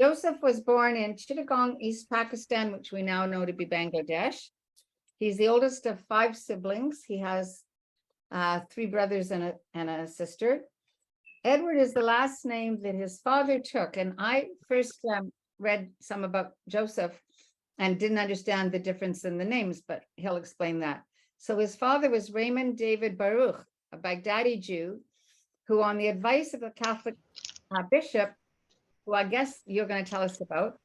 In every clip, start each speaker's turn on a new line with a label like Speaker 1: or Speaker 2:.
Speaker 1: Joseph was born in Chittagong, East Pakistan, which we now know to be Bangladesh. He's the oldest of 5 siblings. He has 3 brothers and a sister. Edward is the last name that his father took. And I first read some about Joseph and didn't understand the difference in the names, but he'll explain that. So his father was Raymond David Baruch, a Baghdadi Jew, who on the advice of a Catholic bishop, who I guess you're going to tell us about,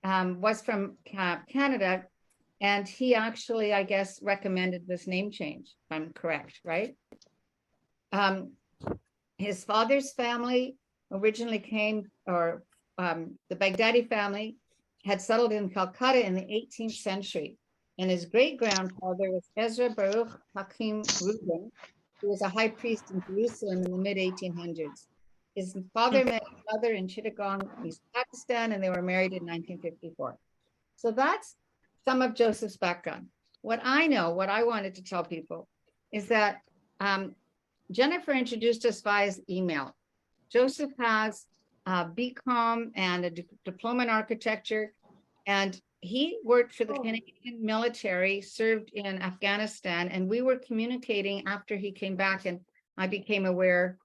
Speaker 1: was from Canada. And he actually, I guess, recommended this name change, if I'm correct, right? His father's family originally came, or the Baghdadi family had settled in Calcutta in the 18th century. And his great-grandfather was Ezra Baruch Hakim Reuben, who was a high priest in Jerusalem in the mid-1800s. His father met his mother in Chittagong, East Pakistan, and they were married in 1954. So that's some of Joseph's background. What I know, what I wanted to tell people is that Jennifer introduced us via email. Joseph has a BCom and a diploma in architecture, and he worked for the Canadian military, served in Afghanistan, and we were communicating after he came back, and I became aware,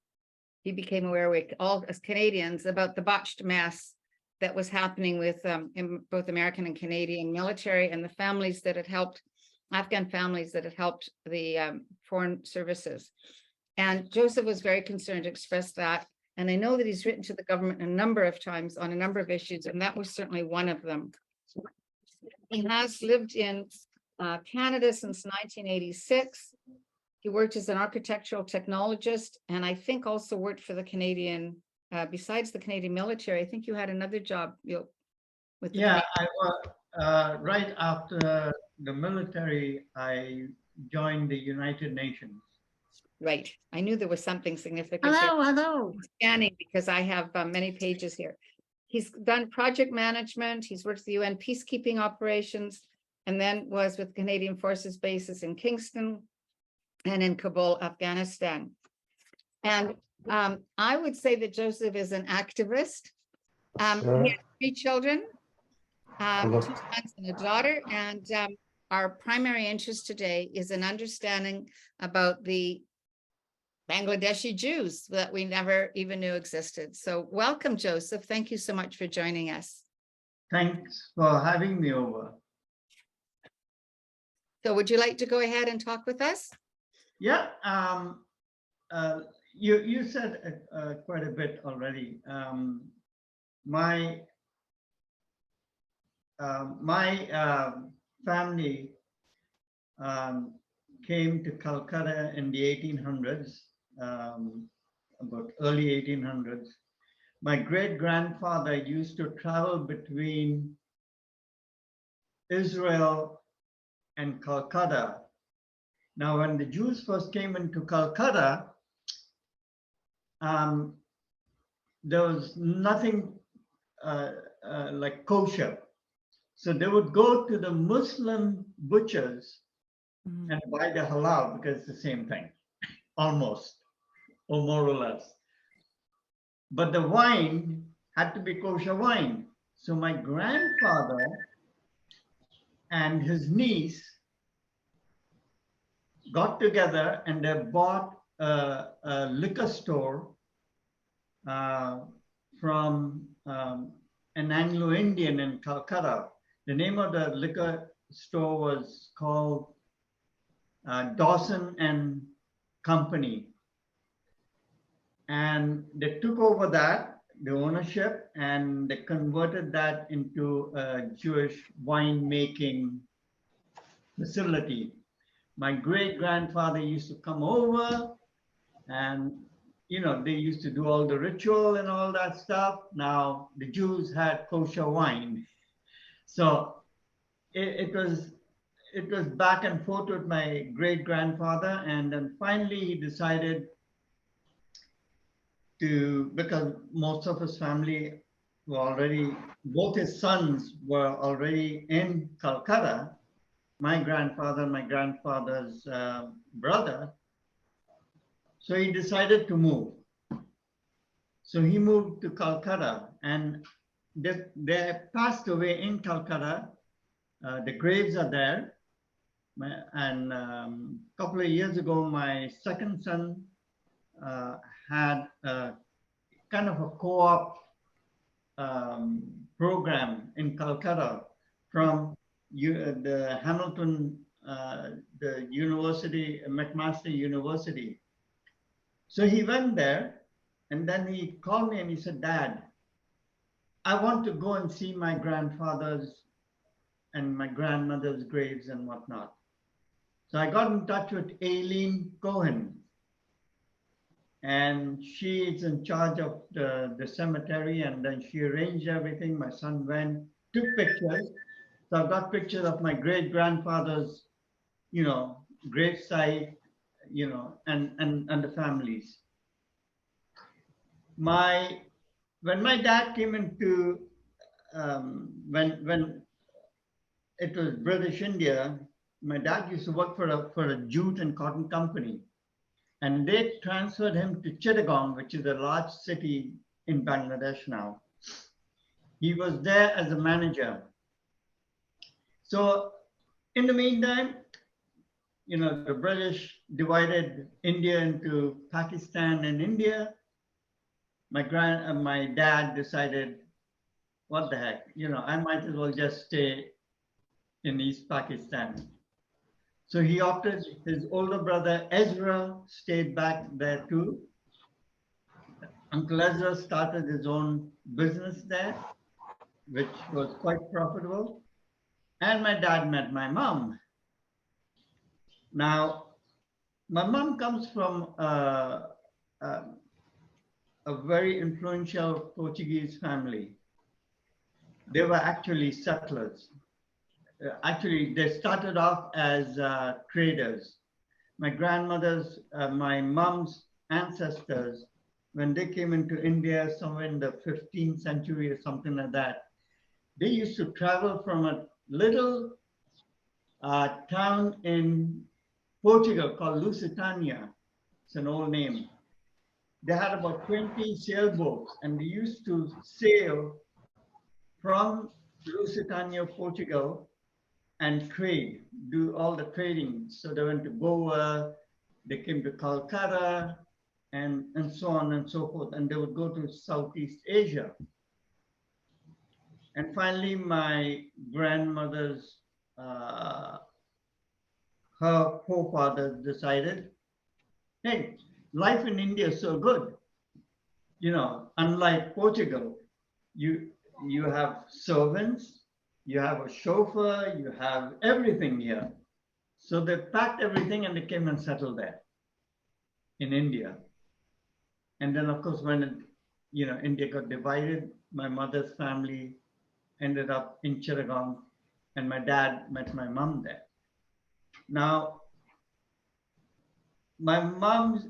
Speaker 1: he became aware, with all as Canadians, about the botched mess that was happening with in both American and Canadian military, and the families that had helped, Afghan families that had helped the foreign services. And Joseph was very concerned to express that. And I know that he's written to the government a number of times on a number of issues, and that was certainly one of them. He has lived in Canada since 1986. He worked as an architectural technologist, and I think also worked for the Canadian, besides the Canadian military. I think you had another job with the
Speaker 2: Canadian. I was right after the military, I joined the United Nations.
Speaker 1: Right. I knew there was something significant.
Speaker 3: Hello.
Speaker 1: Scanning because I have many pages here. He's done project management. He's worked with the UN peacekeeping operations, and then was with Canadian Forces bases in Kingston and in Kabul, Afghanistan. And I would say that Joseph is an activist. He has 3 children, 2 sons and a daughter. And our primary interest today is an understanding about the Bangladeshi Jews that we never even knew existed. So welcome, Joseph. Thank you so much for joining us.
Speaker 2: Thanks for having me over.
Speaker 1: So would you like to go ahead and talk with us?
Speaker 2: Yeah, you said quite a bit already. My family came to Calcutta in the 1800s. About early 1800s. My great-grandfather used to travel between Israel and Calcutta. Now, when the Jews first came into Calcutta, there was nothing like kosher. So they would go to the Muslim butchers and buy the halal, because it's the same thing, almost, or more or less. But the wine had to be kosher wine. So my grandfather and his niece got together and they bought a liquor store from an Anglo-Indian in Calcutta. The name of the liquor store was called Dawson and Company. And they took over that, the ownership, and they converted that into a Jewish winemaking facility. My great-grandfather used to come over, and they used to do all the ritual and all that stuff. Now the Jews had kosher wine. So it was back and forth with my great-grandfather, and then finally he decided to, because most of his family were already, both his sons were already in Calcutta, my grandfather, my grandfather's brother. So he decided to move. So he moved to Calcutta, and they passed away in Calcutta. The graves are there. And a couple of years ago, my second son had a kind of a co-op program in Calcutta from the Hamilton, the university, McMaster University. So he went there, and then he called me and he said, "Dad, I want to go and see my grandfather's and my grandmother's graves and whatnot." So I got in touch with Aileen Cohen, and she is in charge of the cemetery, and then she arranged everything. My son went, took pictures. So I've got pictures of my great grandfather's, gravesite, and the families. When my dad came into when it was British India, my dad used to work for a jute and cotton company, and they transferred him to Chittagong, which is a large city in Bangladesh now. He was there as a manager. So in the meantime, the British divided India into Pakistan and India. My dad decided, what the heck, I might as well just stay in East Pakistan. So he opted, his older brother Ezra stayed back there too. Uncle Ezra started his own business there, which was quite profitable. And my dad met my mom. Now, my mom comes from a very influential Portuguese family. They were actually settlers. Actually, they started off as traders. My grandmother's, my mom's ancestors, when they came into India somewhere in the 15th century or something like that, they used to travel from a little town in Portugal called Lusitania. It's an old name. They had about 20 sailboats, and they used to sail from Lusitania, Portugal, and trade, do all the trading. So they went to Goa, they came to Calcutta, and so on and so forth. And they would go to Southeast Asia. And finally, my grandmother's, her forefathers decided, hey, life in India is so good. Unlike Portugal, you have servants, you have a chauffeur, you have everything here. So they packed everything and they came and settled there in India. And then, of course, when India got divided, my mother's family ended up in Chittagong, and my dad met my mom there. Now, my mom's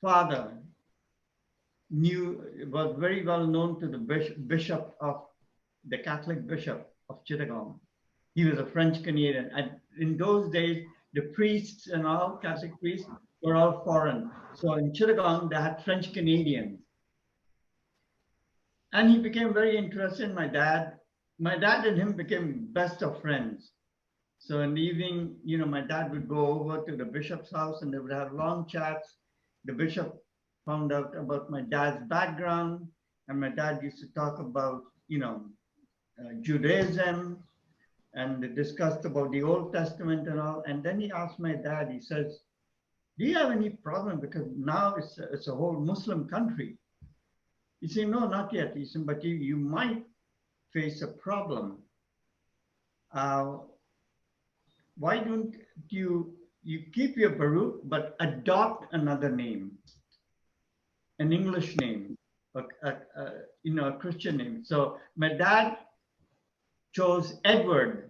Speaker 2: father was very well known to the bishop of the Catholic bishop of Chittagong. He was a French Canadian. And in those days, the priests and all Catholic priests were all foreign. So in Chittagong, they had French Canadians. And he became very interested in my dad. My dad and him became best of friends. So in the evening, my dad would go over to the bishop's house and they would have long chats. The bishop found out about my dad's background, and my dad used to talk about, Judaism, and they discussed about the Old Testament and all. And then he asked my dad, he says, do you have any problem? Because now it's a whole Muslim country. He said, no, not yet. He said, but you might face a problem. Why don't you keep your Baruch, but adopt another name, an English name, a Christian name. So my dad chose Edward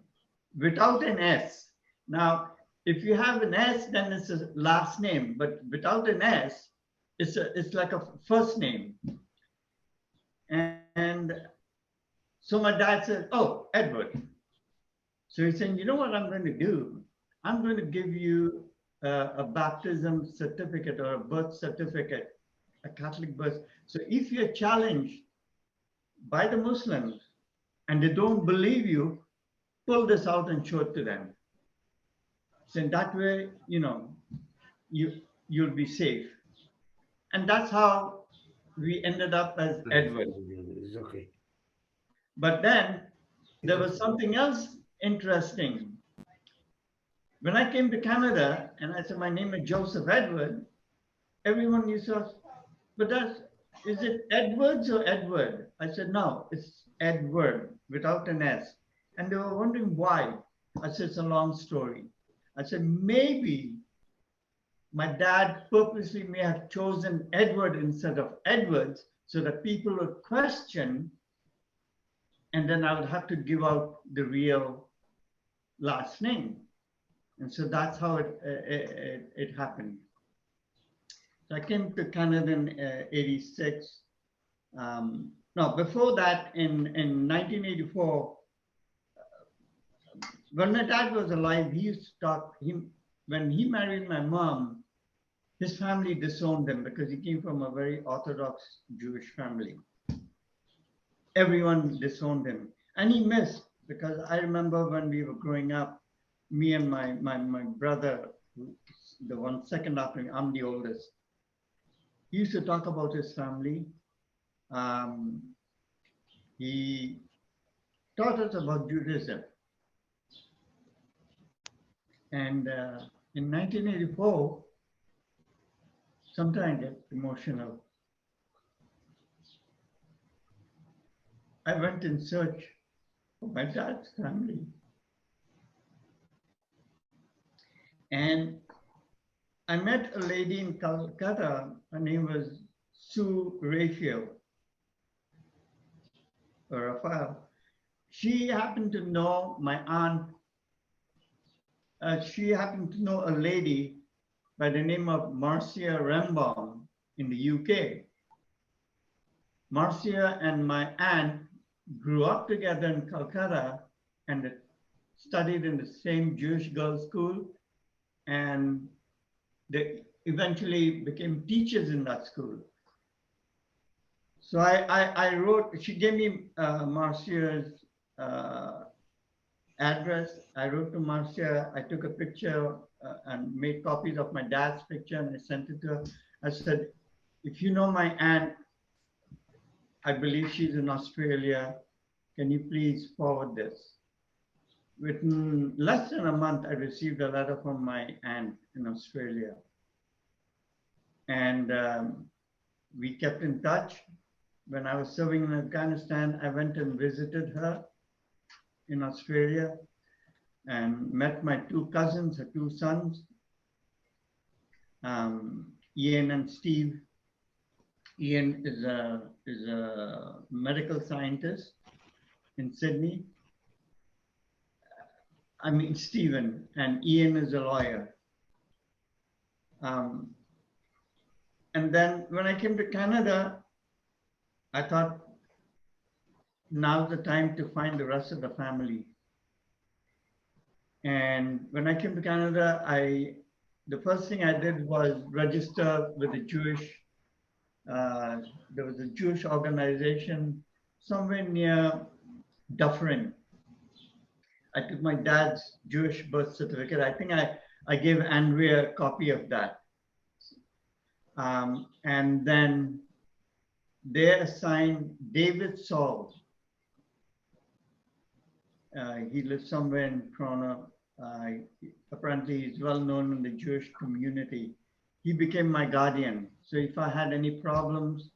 Speaker 2: without an S. Now, if you have an S, then it's a last name, but without an S, it's like a first name. And so my dad said, oh, Edward. So he said, you know what I'm going to do? I'm going to give you a baptism certificate or a birth certificate, a Catholic birth. So if you're challenged by the Muslims, and they don't believe you, pull this out and show it to them. So in that way, you'll be safe. And that's how we ended up as Edward.
Speaker 3: It's okay.
Speaker 2: But then there was something else interesting. When I came to Canada and I said, my name is Joseph Edward, everyone used to ask, but is it Edwards or Edward? I said, no, it's Edward without an S. And they were wondering why. I said, it's a long story. I said, maybe my dad purposely may have chosen Edward instead of Edwards so that people would question, and then I would have to give out the real last name. And so that's how it happened. So I came to Canada in 86. No, before that, in 1984, when my dad was alive, he used to talk, when he married my mom, his family disowned him because he came from a very Orthodox Jewish family. Everyone disowned him. And he missed, because I remember when we were growing up, me and my brother, the one second after me, I'm the oldest, he used to talk about his family. He taught us about Judaism. And in 1984, sometimes I get emotional. I went in search of my dad's family. And I met a lady in Calcutta. Her name was Sue Raphael, or Raphael. She happened to know my aunt. She happened to know a lady by the name of Marcia Rembaum in the UK. Marcia and my aunt grew up together in Calcutta and studied in the same Jewish girls' school, and they eventually became teachers in that school. So I wrote, she gave me Marcia's address. I wrote to Marcia, I took a picture and made copies of my dad's picture and I sent it to her. I said, if you know my aunt, I believe she's in Australia, can you please forward this? Within less than a month, I received a letter from my aunt in Australia. And we kept in touch. When I was serving in Afghanistan, I went and visited her in Australia and met my two cousins, her two sons, Ian and Steve. Ian is a medical scientist in Sydney. I mean, Stephen, and Ian is a lawyer. And then when I came to Canada, I thought, now's the time to find the rest of the family. And when I came to Canada, the first thing I did was register with a Jewish, there was a Jewish organization somewhere near Dufferin. I took my dad's Jewish birth certificate. I think I gave Andrea a copy of that. And then they assigned David Saul. He lives somewhere in Toronto. Apparently, he's well known in the Jewish community. He became my guardian. So if I had any problems,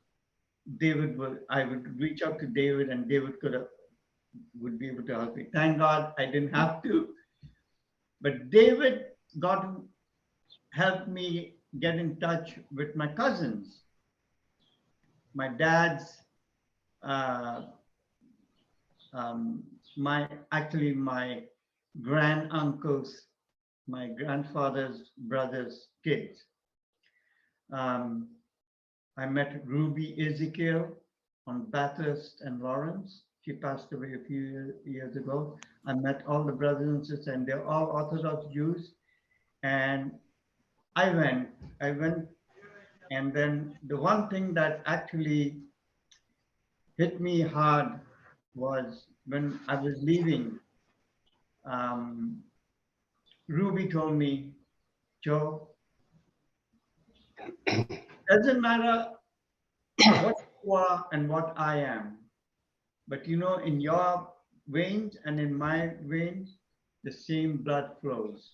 Speaker 2: I would reach out to David, and David would be able to help me. Thank God I didn't have to. But David helped me get in touch with my cousins. My dad's, my granduncles, my grandfather's brother's kids. I met Ruby Ezekiel on Bathurst and Lawrence. She passed away a few years ago. I met all the brothers and sisters, and they're all Orthodox Jews. And I went, and then the one thing that actually hit me hard was when I was leaving. Um, Ruby told me, Joe, doesn't matter what you are and what I am, but in your veins and in my veins, the same blood flows.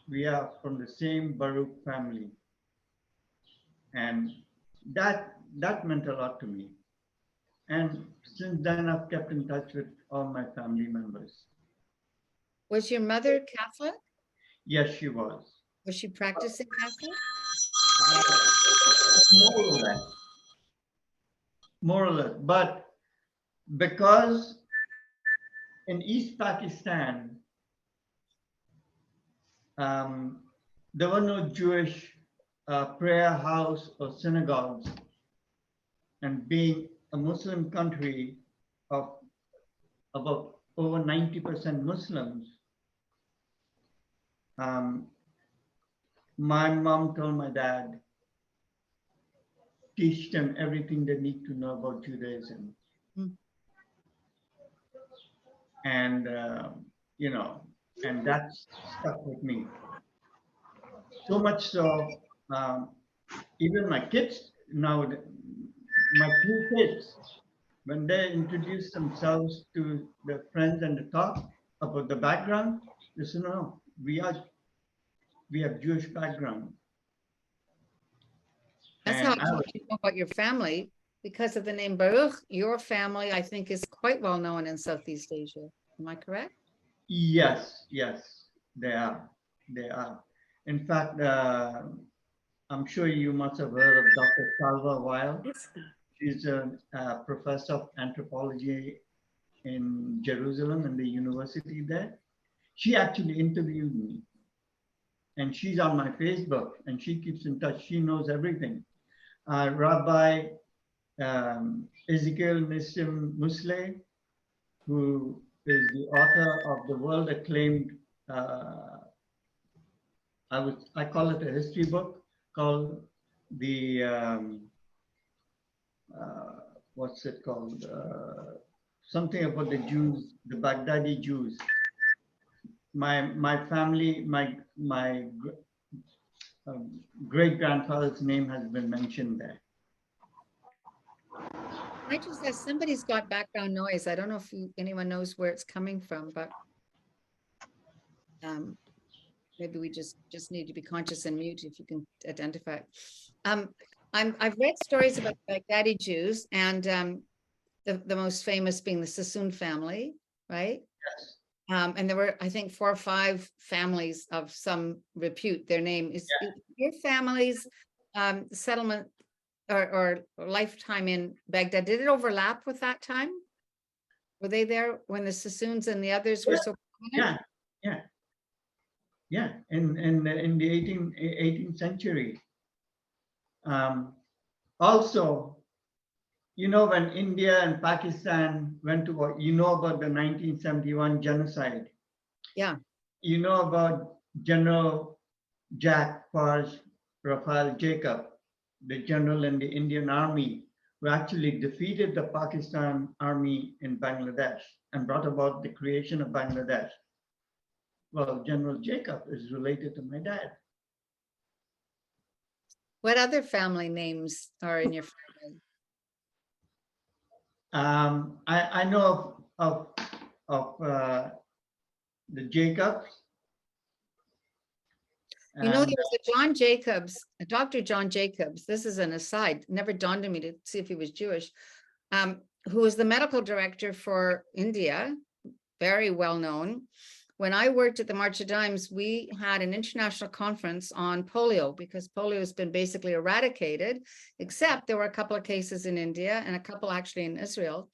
Speaker 2: We are from the same Baruch family, and that meant a lot to me. And since then, I've kept in touch with all my family members.
Speaker 1: Was your mother Catholic?
Speaker 2: Yes, she was.
Speaker 1: Was she practicing Catholic?
Speaker 2: More or less, more or less. But because in East Pakistan, um, there were no Jewish prayer house or synagogues, and being a Muslim country of about over 90% Muslims, um, my mom told my dad, teach them everything they need to know about Judaism.
Speaker 1: Mm.
Speaker 2: And, you know, and that's stuck with me. So much so, even my kids now, my two kids, when they introduce themselves to their friends and they talk about the background, they say, no, we have Jewish background.
Speaker 1: That's how I
Speaker 2: And I
Speaker 1: know
Speaker 2: was,
Speaker 1: about your family. Because of the name Baruch, your family, I think, is quite well known in Southeast Asia. Am I correct?
Speaker 2: yes, yes, they are. They are. In fact, I'm sure you must have heard of Dr. Salva Weil. She's a professor of anthropology in Jerusalem in the university there. She actually interviewed me, and she's on my Facebook, and she keeps in touch. She knows everything. Rabbi Ezekiel Nissim Musle, who is the author of the world acclaimed, I call it a history book called the what's it called? Something about the Jews, the Baghdadi Jews. My family, my great grandfather's name has been mentioned there.
Speaker 1: I just said somebody's got background noise. I don't know if anyone knows where it's coming from, but maybe we just need to be conscious and mute if you can identify it. I've read stories about Baghdadi Jews, and the most famous being the Sassoon family, right?
Speaker 2: Yes.
Speaker 1: And there were, I think, 4 or 5 families of some repute. Their name is your family's settlement or lifetime in Baghdad. Did it overlap with that time? Were they there when the Sassoons and the others were so prominent?
Speaker 2: Yeah. In the 18th century. Also, when India and Pakistan went to war, about the 1971 genocide.
Speaker 1: Yeah.
Speaker 2: You know about General Jack Farge Raphael Jacob, the general in the Indian army, who actually defeated the Pakistan army in Bangladesh and brought about the creation of Bangladesh. Well, General Jacob is related to my dad.
Speaker 1: What other family names are in your family?
Speaker 2: I know of the Jacobs.
Speaker 1: There was a John Jacobs, a Dr. John Jacobs. This is an aside. Never dawned on me to see if he was Jewish. Who was the medical director for India, very well known. When I worked at the March of Dimes, we had an international conference on polio because polio has been basically eradicated, except there were a couple of cases in India and a couple actually in Israel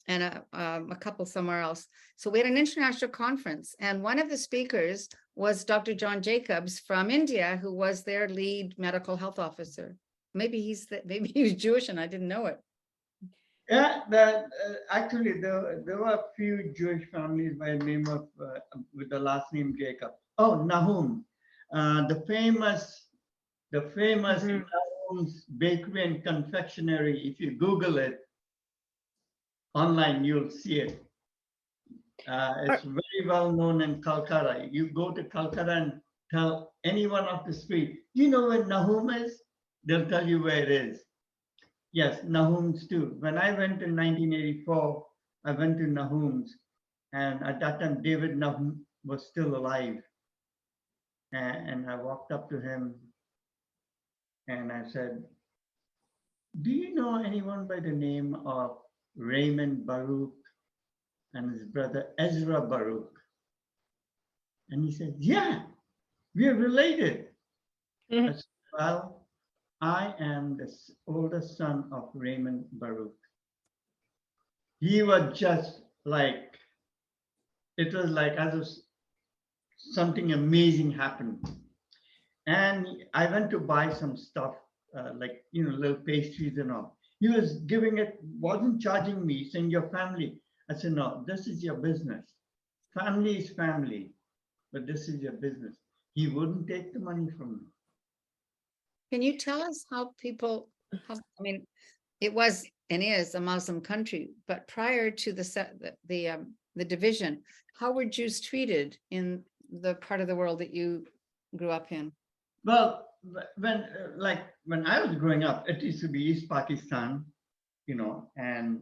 Speaker 1: and a couple somewhere else. So we had an international conference, and one of the speakers was Dr. John Jacobs from India, who was their lead medical health officer. Maybe he was Jewish and I didn't know it.
Speaker 2: Yeah, actually there were a few Jewish families by the name of with the last name Jacob. Oh, Nahum, the famous Nahum's Bakery and Confectionery. If you Google it, online, you'll see it. It's very well known in Calcutta. You go to Calcutta and tell anyone off the street, do you know where Nahum is? They'll tell you where it is. Yes, Nahum's too. When I went in 1984, I went to Nahum's, and at that time, David Nahum was still alive. And I walked up to him and I said, do you know anyone by the name of Raymond Baruch and his brother Ezra Baruch? And he said, yeah, we are related. I said, well, I am the oldest son of Raymond Baruch. He was just like, it was like as if something amazing happened. And I went to buy some stuff, like, little pastries and all. He was giving it, wasn't charging me, saying your family. I said, no, this is your business. Family is family, but this is your business. He wouldn't take the money from me.
Speaker 1: Can you tell us how people, I mean, it was and is a Muslim country, but prior to the division, how were Jews treated in the part of the world that you grew up in?
Speaker 2: Well, when I was growing up, it used to be East Pakistan, and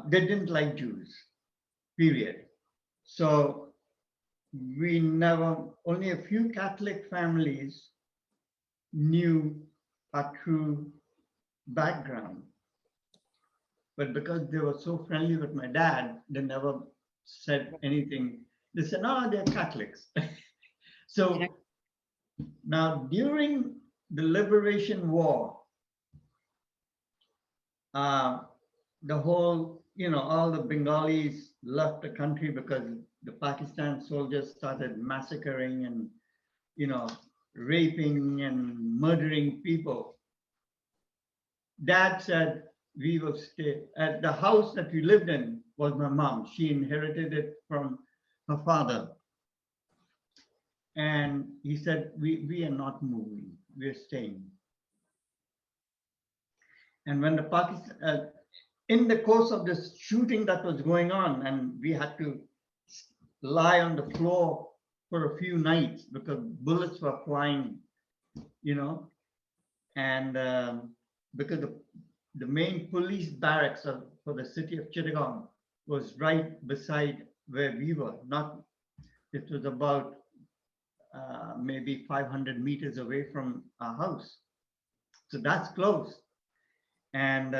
Speaker 2: they didn't like Jews, period. So we never, only a few Catholic families knew our true background. But because they were so friendly with my dad, they never said anything. They said, no, they're Catholics. So now during the Liberation War, the whole, all the Bengalis left the country because the Pakistan soldiers started massacring and, raping and murdering people. Dad said, we will stay. At the house that we lived in was my mom. She inherited it from her father. And he said, we are not moving, we're staying. And when the Pakistan, in the course of this shooting that was going on, and we had to lie on the floor for a few nights because bullets were flying, and because the main police barracks for the city of Chittagong was right beside where we were. It was about maybe 500 meters away from our house. So that's close. And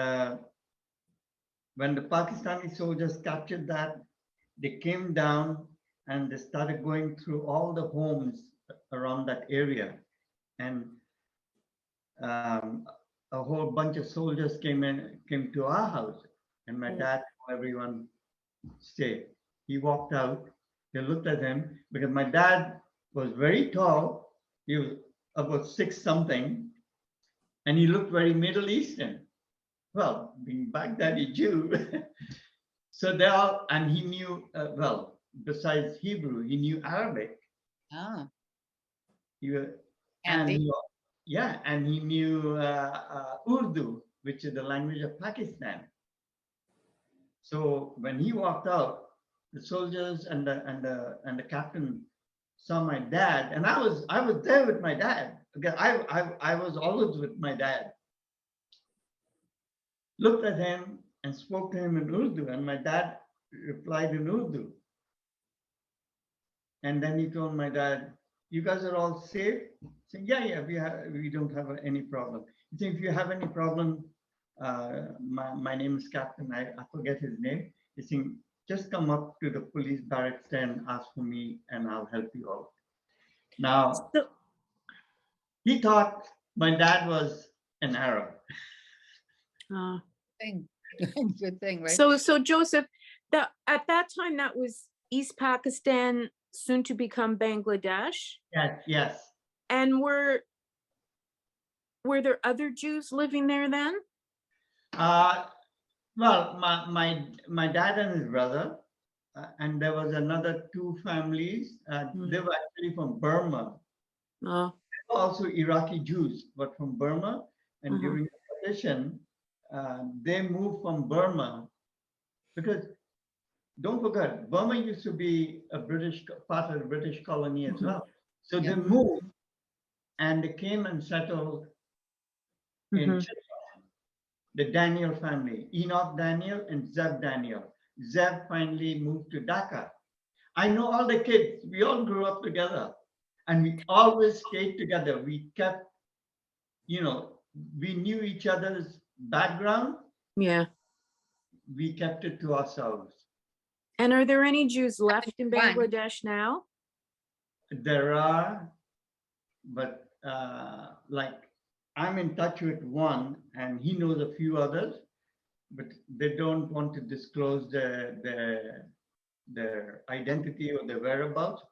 Speaker 2: when the Pakistani soldiers captured that, they came down and they started going through all the homes around that area. And a whole bunch of soldiers came to our house. And my dad told everyone, stay. He walked out. They looked at him because my dad was very tall. He was about 6 something. And he looked very Middle Eastern. Well, being Baghdadi Jew. So they all, and he knew, besides Hebrew, he knew Arabic.
Speaker 1: Ah.
Speaker 2: And he knew Urdu, which is the language of Pakistan. So when he walked out, the soldiers and the captain saw my dad, and I was there with my dad. Because I was always with my dad. Looked at him and spoke to him in Urdu, and my dad replied in Urdu. And then he told my dad, you guys are all safe? He said, yeah, we don't have any problem. He said, if you have any problem, my name is Captain, I forget his name. He said, just come up to the police barracks and ask for me and I'll help you out. Now, he thought my dad was an Arab.
Speaker 1: Good thing, right?
Speaker 3: So Joseph, at that time that was East Pakistan, soon to become Bangladesh.
Speaker 2: Yes.
Speaker 3: And were there other Jews living there then?
Speaker 2: Well, my dad and his brother, and there was another 2 families. They were actually from Burma. Also Iraqi Jews, but from Burma. And during the partition, they moved from Burma because don't forget, Burma used to be a British part of the British colony as well. So they moved and they came and settled in
Speaker 3: Mhm.
Speaker 2: Chitwan, the Daniel family, Enoch Daniel and Zeb Daniel. Zeb finally moved to Dhaka. I know all the kids, we all grew up together and we always stayed together. We kept, you know, we knew each other's background,
Speaker 3: Yeah.
Speaker 2: we kept it to ourselves.
Speaker 3: And are there any Jews left in
Speaker 1: One.
Speaker 3: Bangladesh now?
Speaker 2: There are, but like I'm in touch with one and he knows a few others, but they don't want to disclose their identity or their whereabouts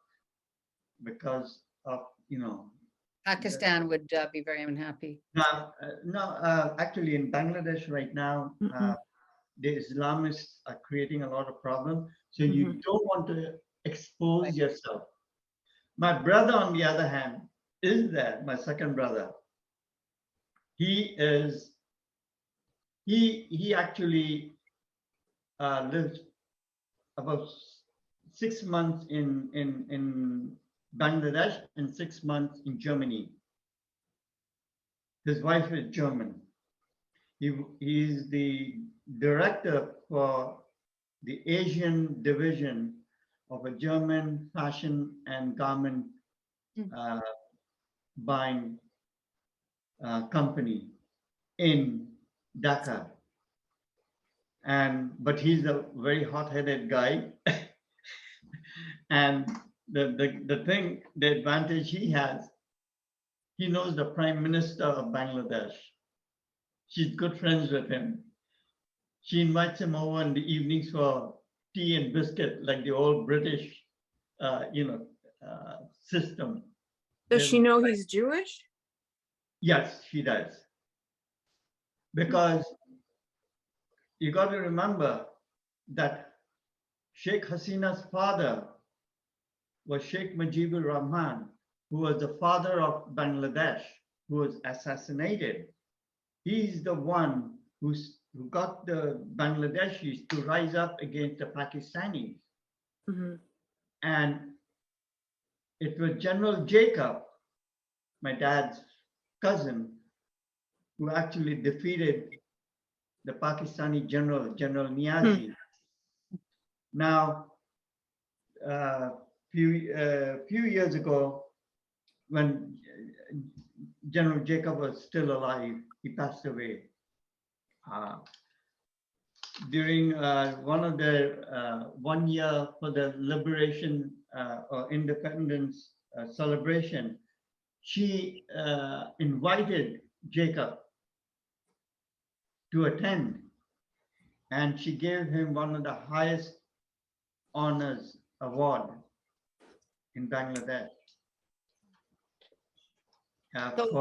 Speaker 2: because of, you know,
Speaker 1: Pakistan would be very unhappy.
Speaker 2: actually in Bangladesh right now,
Speaker 3: Mhm.
Speaker 2: the Islamists are creating a lot of problems. So you
Speaker 3: Mhm.
Speaker 2: don't want to expose yourself. My brother, on the other hand, is there, my second brother. He is, he actually lives about 6 months in Bangladesh and 6 months in Germany. His wife is German. He's the director for the Asian division of a German fashion and garment uh, buying company in Dhaka. But he's a very hot-headed guy. And the advantage he has, he knows the Prime Minister of Bangladesh. She's good friends with him. She invites him over in the evenings for tea and biscuit, like the old British, system.
Speaker 3: Does she know he's Jewish?
Speaker 2: Yes, she does. Because you got to remember that Sheikh Hasina's father was Sheikh Mujibur Rahman, who was the father of Bangladesh, who was assassinated. He's the one who got the Bangladeshis to rise up against the Pakistanis.
Speaker 3: Mhm.
Speaker 2: And it was General Jacob, my dad's cousin, who actually defeated the Pakistani general, General Niazi. Now, few years ago, when General Jacob was still alive, he passed away. During one of the 1 year for the liberation or independence celebration, she invited Jacob to attend, and she gave him one of the highest honors award in Bangladesh
Speaker 1: So, in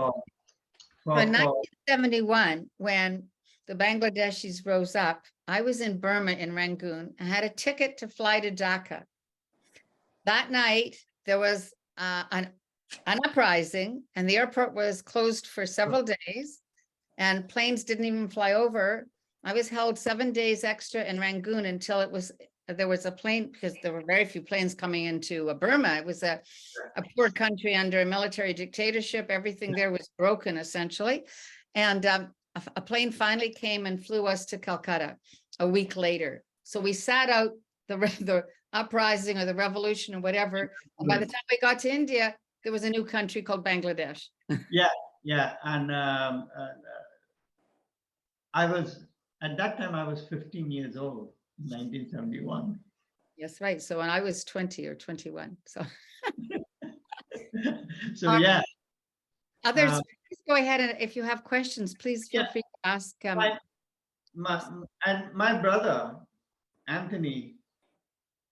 Speaker 2: for
Speaker 1: 1971, when the Bangladeshis rose up, I was in Burma in Rangoon. I had a ticket to fly to Dhaka. That night, there was an uprising, and the airport was closed for several days, and planes didn't even fly over. I was held 7 days extra in Rangoon until there was a plane, because there were very few planes coming into Burma. It was a poor country under a military dictatorship. Everything there was broken, essentially. And a plane finally came and flew us to Calcutta a week later. So we sat out the uprising or the revolution or whatever. And by the time we got to India, there was a new country called Bangladesh.
Speaker 2: Yeah, and I was at that time I was 15 years old, 1971.
Speaker 1: Yes, right. So when I was 20 or 21. So
Speaker 2: So yeah,
Speaker 1: others, please go ahead, and if you have questions, please feel
Speaker 2: Yeah.
Speaker 1: free to ask.
Speaker 2: my brother Anthony,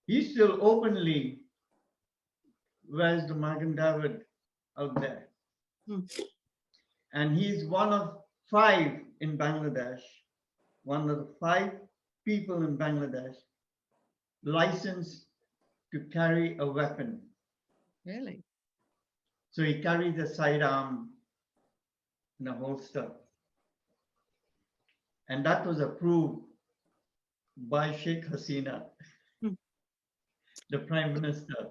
Speaker 2: he still openly wears the Magen David out there, and he's one of 5 in Bangladesh, one of the 5 people in Bangladesh licensed to carry a weapon.
Speaker 1: Really?
Speaker 2: So he carries a sidearm in a holster. And that was approved by Sheikh Hasina,
Speaker 1: Hmm.
Speaker 2: the Prime Minister.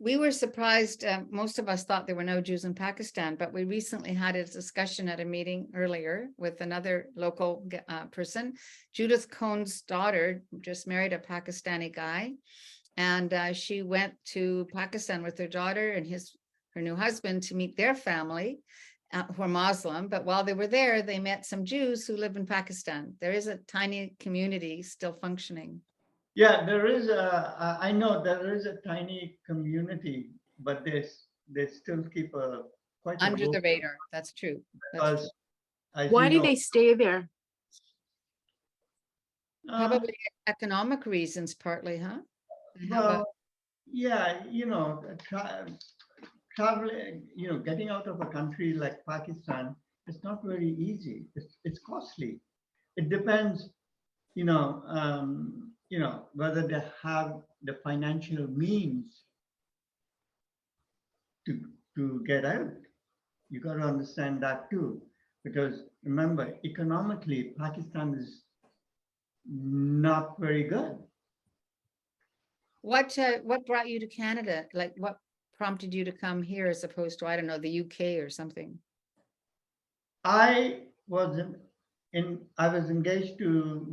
Speaker 1: We were surprised, most of us thought there were no Jews in Pakistan, but we recently had a discussion at a meeting earlier with another local person. Judith Cohn's daughter just married a Pakistani guy, and she went to Pakistan with her daughter and her new husband to meet their family, who are Muslim. But while they were there, they met some Jews who live in Pakistan. There is a tiny community still functioning.
Speaker 2: Yeah, there is I know there is a tiny community, but they still keep quite a
Speaker 1: Under
Speaker 2: low
Speaker 1: the radar. That's true. That's
Speaker 2: because,
Speaker 1: true.
Speaker 2: as
Speaker 3: Why
Speaker 2: you
Speaker 3: do
Speaker 2: know,
Speaker 3: they stay there?
Speaker 1: Probably economic reasons partly, huh? They have a-
Speaker 2: well, yeah, traveling, getting out of a country like Pakistan, it's not very easy. It's costly. It depends, whether they have the financial means to get out. You got to understand that too, because remember, economically, Pakistan is not very good.
Speaker 1: What brought you to Canada? Like what prompted you to come here as opposed to, I don't know, the UK or something?
Speaker 2: I was I was engaged to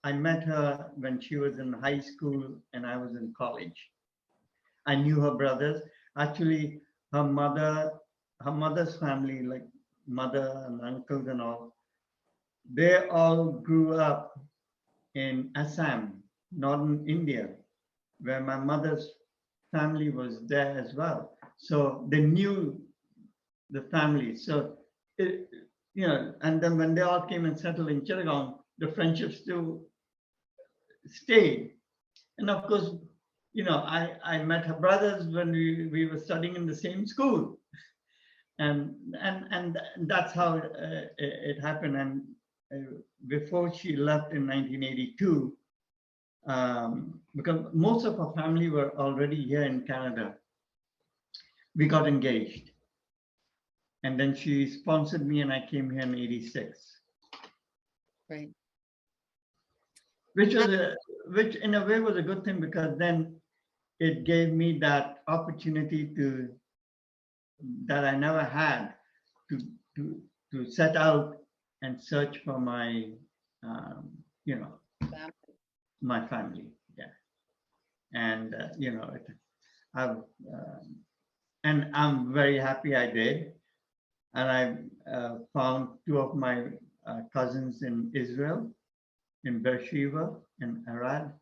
Speaker 2: I met her when she was in high school and I was in college. I knew her brothers. Actually, her mother's family, like mother and uncles and all, they all grew up in Assam, northern India, where my mother's family was there as well. So they knew the family. So, and then when they all came and settled in Chittagong, the friendship still stayed. And of course, I met her brothers when we were studying in the same school. And that's how it happened. And before she left in 1982, because most of her family were already here in Canada, we got engaged. And then she sponsored me and I came here in 86.
Speaker 1: Right.
Speaker 2: Which in a way was a good thing, because then it gave me that opportunity that I never had to set out and search for my my family. Yeah. And I've and I'm very happy I did. And I found two of my cousins in Israel, in Beersheba, in Arad.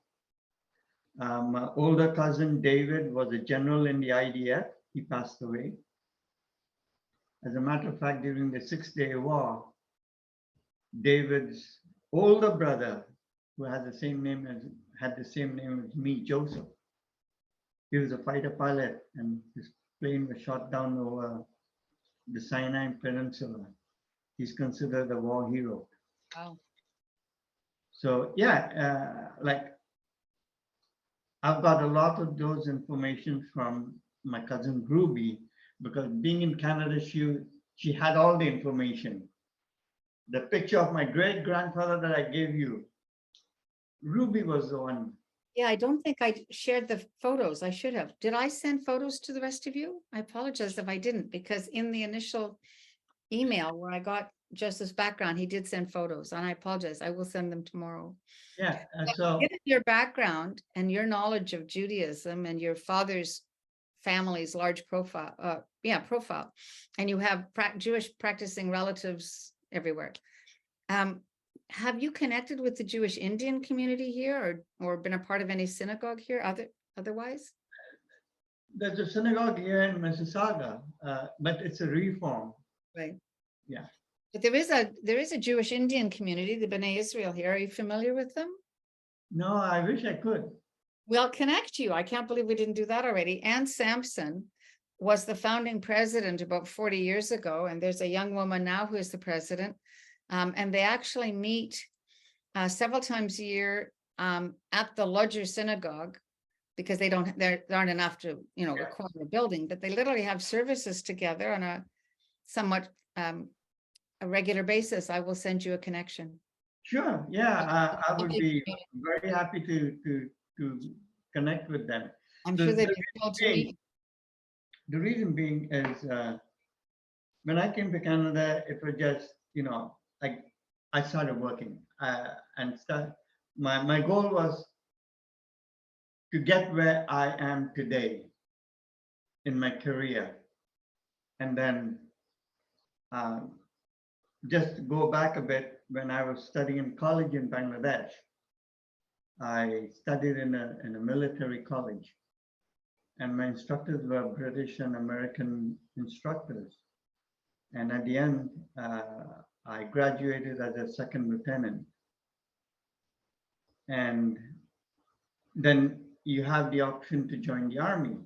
Speaker 2: My older cousin David was a general in the IDF. He passed away. As a matter of fact, during the 6-day war, David's older brother, who had the same name as me, Joseph, he was a fighter pilot, and his plane was shot down over the Sinai Peninsula. He's considered a war hero.
Speaker 1: Wow.
Speaker 2: So yeah, I've got a lot of those information from my cousin Ruby, because being in Canada, she had all the information. The picture of my great grandfather that I gave you, Ruby was the one.
Speaker 1: Yeah, I don't think I shared the photos. I should have. Did I send photos to the rest of you? I apologize if I didn't, because in the initial email where I got Joseph's background, he did send photos, and I apologize. I will send them tomorrow.
Speaker 2: Yeah, so
Speaker 1: Given your background and your knowledge of Judaism and your father's family's large profile, and you have Jewish practicing relatives everywhere. Have you connected with the Jewish Indian community here, or been a part of any synagogue here otherwise?
Speaker 2: there's a synagogue here in Mississauga, but it's a reform.
Speaker 1: Right.
Speaker 2: Yeah.
Speaker 1: But there is a Jewish Indian community, the B'nai Israel here. Are you familiar with them?
Speaker 2: No, I wish I could.
Speaker 1: We'll connect you. I can't believe we didn't do that already. Ann Sampson was the founding president about 40 years ago, and there's a young woman now who is the president. And they actually meet several times a year at the Lodger Synagogue, because there aren't enough to, require a building, but they literally have services together on a somewhat a regular basis, I will send you a connection.
Speaker 2: Sure, yeah, I would be very happy to connect with them.
Speaker 1: I'm
Speaker 2: The,
Speaker 1: sure they'd
Speaker 2: the
Speaker 1: be thrilled to
Speaker 2: reason
Speaker 1: meet.
Speaker 2: being, the reason being is when I came to Canada, it was just, I started working and my goal was to get where I am today in my career. And then just to go back a bit, when I was studying in college in Bangladesh, I studied in a military college, and my instructors were British and American instructors. And at the end, I graduated as a second lieutenant. And then you have the option to join the army.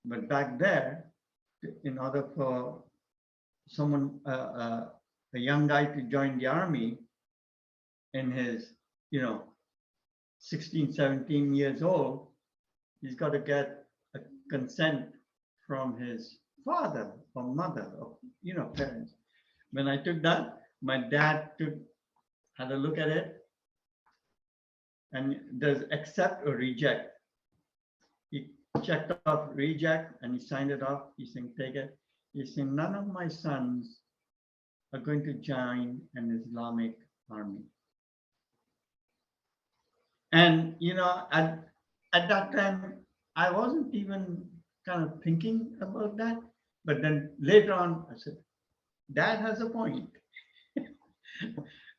Speaker 2: But back there, in order for someone, a young guy to join the army in his, 16, 17 years old, he's got to get a consent from his father or mother or, parents. When I took that, my dad had a look at it and does accept or reject. He checked off reject and he signed it off. He's saying, take it. He's saying, none of my sons are going to join an Islamic army. And, at that time, I wasn't even kind of thinking about that. But then later on, I said, Dad has a point.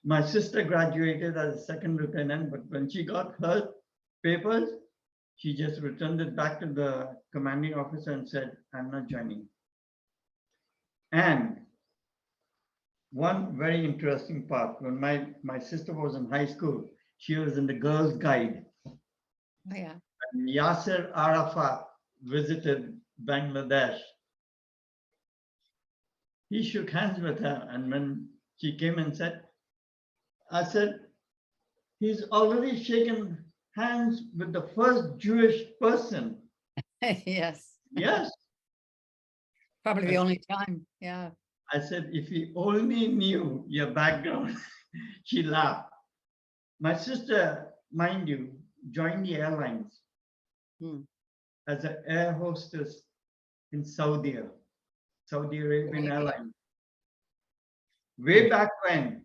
Speaker 2: My sister graduated as a second lieutenant, but when she got her papers, she just returned it back to the commanding officer and said, I'm not joining. And one very interesting part, when my sister was in high school, she was in the Girls Guide.
Speaker 1: Oh, yeah.
Speaker 2: And Yasser Arafat visited Bangladesh. He shook hands with her, and when she came and I said, he's already shaken hands with the first Jewish person.
Speaker 1: Yes.
Speaker 2: Yes.
Speaker 1: Probably the only time. Yeah.
Speaker 2: I said, if he only knew your background. She laughed. My sister, mind you, joined the airlines as an air hostess in Saudi Arabian Airlines. Way back when,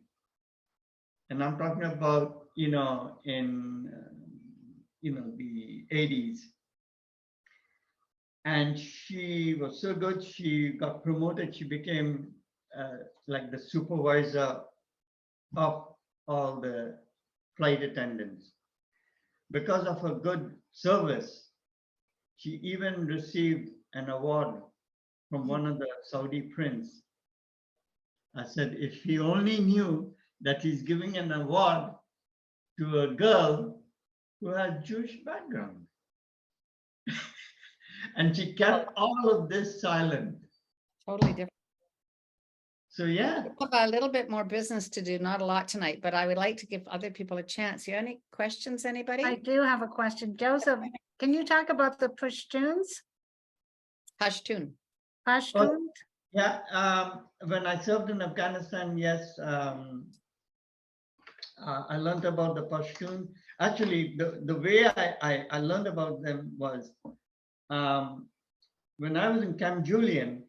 Speaker 2: and I'm talking about, in, the 80s. And she was so good, she got promoted. She became like the supervisor of all the flight attendants. Because of her good service, she even received an award from one of the Saudi prince. I said, if he only knew that he's giving an award to a girl who has Jewish background. And she kept all of this silent.
Speaker 1: Totally different.
Speaker 2: So yeah.
Speaker 1: We have a little bit more business to do, not a lot tonight, but I would like to give other people a chance. You have any questions, anybody?
Speaker 4: I do have a question. Joseph, can you talk about the Pashtuns?
Speaker 1: Pashtun.
Speaker 4: Pashtuns?
Speaker 2: Yeah, when I served in Afghanistan, yes, I learned about the Pashtun. Actually, the way I learned about them was when I was in Camp Julian,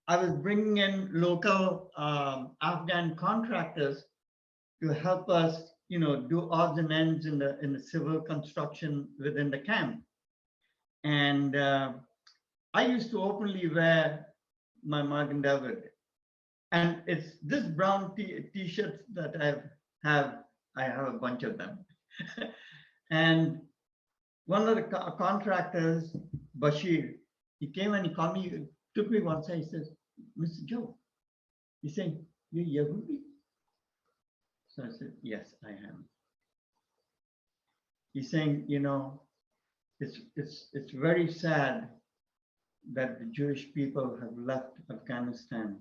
Speaker 2: I was bringing in local Afghan contractors to help us, do odds and ends in the civil construction within the camp. And I used to openly wear my Magen David, and it's this brown t-shirts that I have a bunch of them. And one of the contractors, Bashir, he came and he called me, took me one side, he says, Mr. Joe, he's saying, you're Yehudi? So I said, yes, I am. He's saying, it's very sad that the Jewish people have left Afghanistan,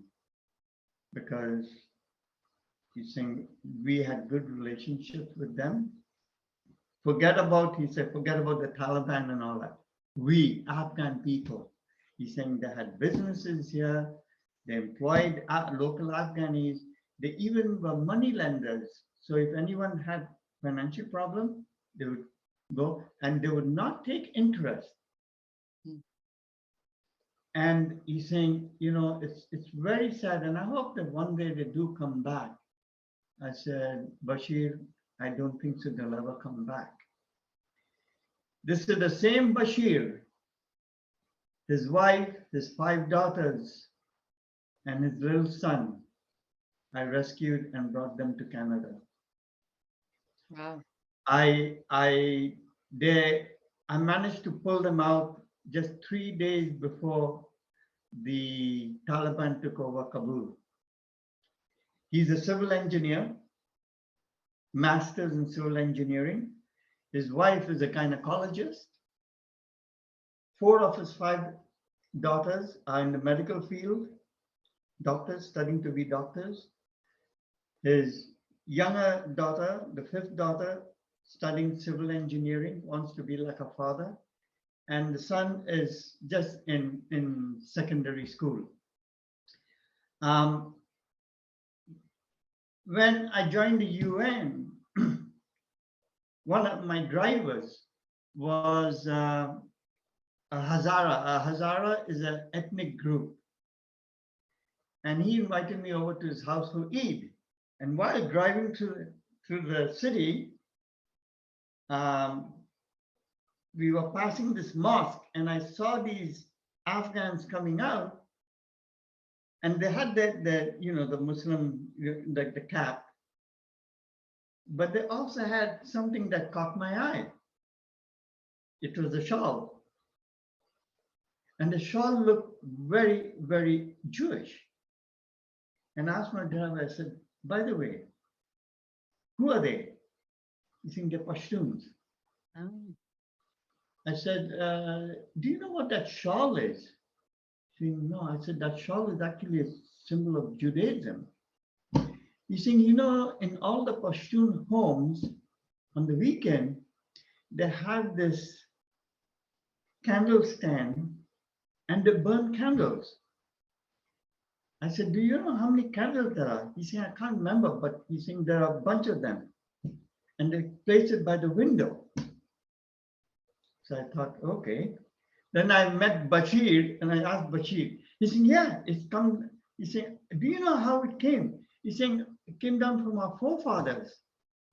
Speaker 2: because he's saying we had good relationships with them. He said, forget about the Taliban and all that. We, Afghan people, he's saying they had businesses here, They employed local Afghanis. They even were money lenders. So if anyone had financial problem, they would go, and they would not take interest. And he's saying, it's very sad, and I hope that one day they do come back. I said, Bashir, I don't think so they'll ever come back. This is the same Bashir, his wife, his 5 daughters, and his little son, I rescued and brought them to Canada.
Speaker 1: Wow.
Speaker 2: I managed to pull them out just 3 days before the Taliban took over Kabul. He's a civil engineer, master's in civil engineering. His wife is a gynecologist. 4 of his 5 daughters are in the medical field, doctors, studying to be doctors. His younger daughter, the 5th daughter, studying civil engineering, wants to be like her father. And the son is just in secondary school. When I joined the UN, one of my drivers was a Hazara. A Hazara is an ethnic group. And he invited me over to his house for Eid. And while driving through the city, we were passing this mosque, and I saw these Afghans coming out, and they had the Muslim, like the cap, but they also had something that caught my eye. It was a shawl, and the shawl looked very, very Jewish. And I asked my driver, I said, by the way, who are they? He said, they're Pashtuns.
Speaker 1: Oh.
Speaker 2: I said, do you know what that shawl is? She said, no. I said, that shawl is actually a symbol of Judaism. He said, in all the Pashtun homes on the weekend, they have this candle stand and they burn candles. I said, do you know how many candles there are? He said, I can't remember, but he's saying there are a bunch of them. And they place it by the window. So I thought, okay. Then I met Bashir and I asked Bashir. He said, yeah, it's come. He said, do you know how it came? He's saying it came down from our forefathers.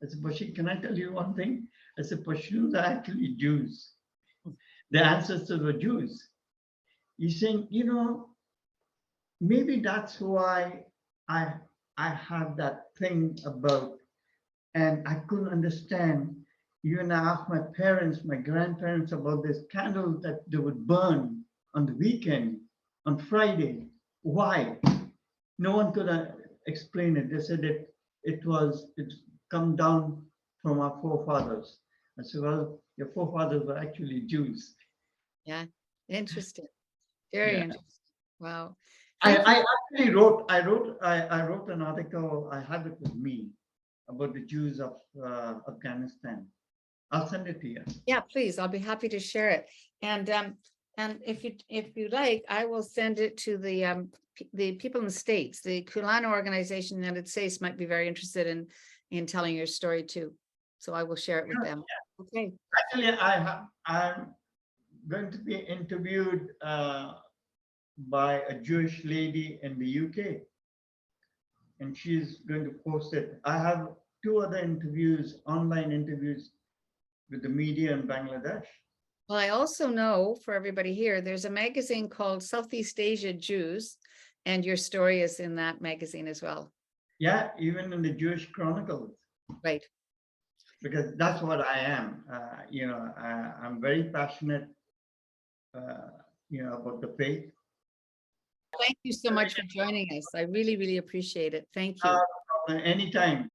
Speaker 2: I said, Bashir, can I tell you one thing? I said, Pashtuns are actually Jews. Their ancestors were Jews. He's saying, maybe that's why I had that thing about, and I couldn't understand. Even I asked my parents, my grandparents, about this candle that they would burn on the weekend, on Friday. Why? No one could explain it. They said it's come down from our forefathers. I said, well, your forefathers were actually Jews.
Speaker 1: Yeah, interesting. Very
Speaker 2: Yeah.
Speaker 1: interesting. Wow.
Speaker 2: I actually wrote an article, I have it with me, about the Jews of Afghanistan. I'll send it to you.
Speaker 1: Yeah, please. I'll be happy to share it. And if you like, I will send it to the people in the States. The Kulana organization in the United States might be very interested in telling your story too. So I will share it with them. Yeah. Okay.
Speaker 2: Actually, I'm going to be interviewed by a Jewish lady in the UK, and she's going to post it. I have 2 other interviews, online interviews with the media in Bangladesh.
Speaker 1: Well, I also know, for everybody here, there's a magazine called Southeast Asia Jews, and your story is in that magazine as well.
Speaker 2: Yeah, even in the Jewish Chronicles.
Speaker 1: Right.
Speaker 2: Because that's what I am. I'm very passionate, about the faith.
Speaker 1: Thank you so much for joining us. I really, really appreciate it. Thank you.
Speaker 2: Anytime.